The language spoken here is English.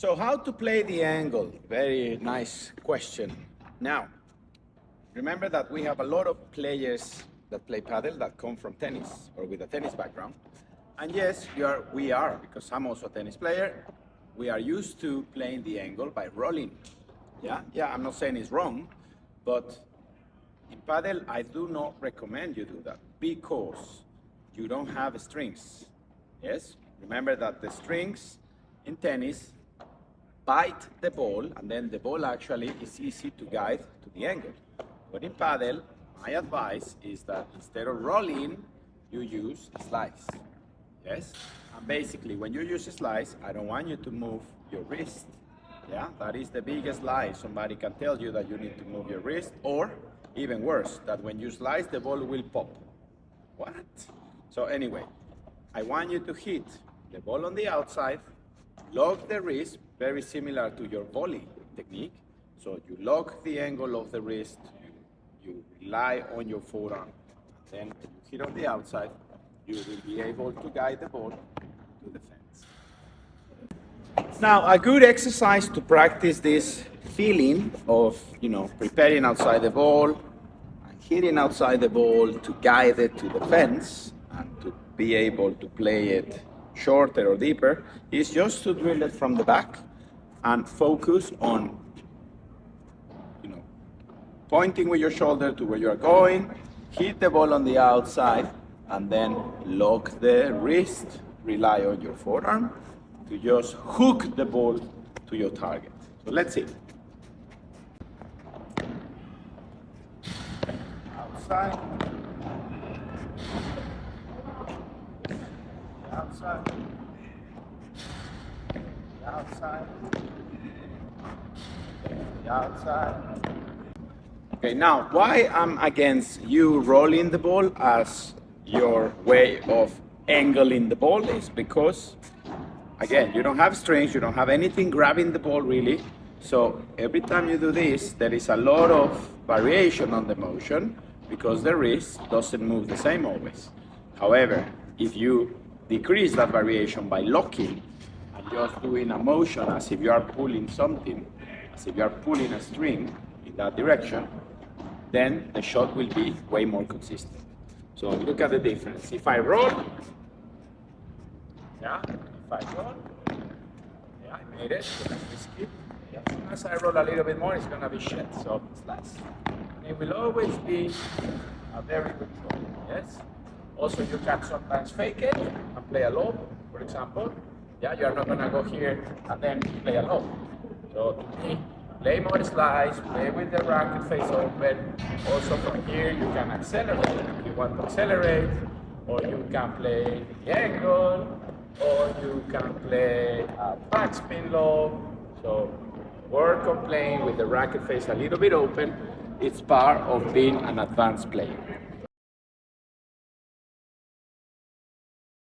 So how to play the angle? Very nice question. Now, remember that we have a lot of players that play paddle that come from tennis or with a tennis background. And yes, we are, because I'm also a tennis player, we are used to playing the angle by rolling. Yeah, I'm not saying it's wrong, but in paddle, I do not recommend you do that because you don't have strings. Yes, remember that the strings in tennis bite the ball, and then the ball actually is easy to guide to the angle. But in paddle, my advice is that instead of rolling, you use slice. Yes? And basically, when you use a slice, I don't want you to move your wrist. Yeah? That is the biggest lie. Somebody can tell you that you need to move your wrist, or even worse, that when you slice, the ball will pop. What? So anyway, I want you to hit the ball on the outside, lock the wrist, very similar to your volley technique. So you lock the angle of the wrist, you rely on your forearm, then when you hit on the outside, you will be able to guide the ball to the fence. Now, a good exercise to practice this feeling of, preparing outside the ball and hitting outside the ball to guide it to the fence and to be able to play it shorter or deeper is just to drill it from the back and focus on pointing with your shoulder to where you are going, hit the ball on the outside, and then lock the wrist, rely on your forearm to just hook the ball to your target. So let's see. Outside. Outside. Outside. Outside. Okay, now why I'm against you rolling the ball as your way of angling the ball is because, again, you don't have strings, you don't have anything grabbing the ball really. So every time you do this, there is a lot of variation on the motion because the wrist doesn't move the same always. However, if you decrease that variation by locking and just doing a motion as if you are pulling something, as if you are pulling a string in that direction, then the shot will be way more consistent. So look at the difference. If I roll, if I roll, I made it, so let me skip. As soon as I roll a little bit more, it's gonna be shit, so slice. And it will always be a very good roll, yes? Also, you can sometimes fake it and play a lob, for example. You're not gonna go here and then play a lob. So to me, play more slice, play with the racket face open. Also from here, you can accelerate if you want to accelerate, or you can play the angle, or you can play a backspin lob. So work on playing with the racket face a little bit open. It's part of being an advanced player.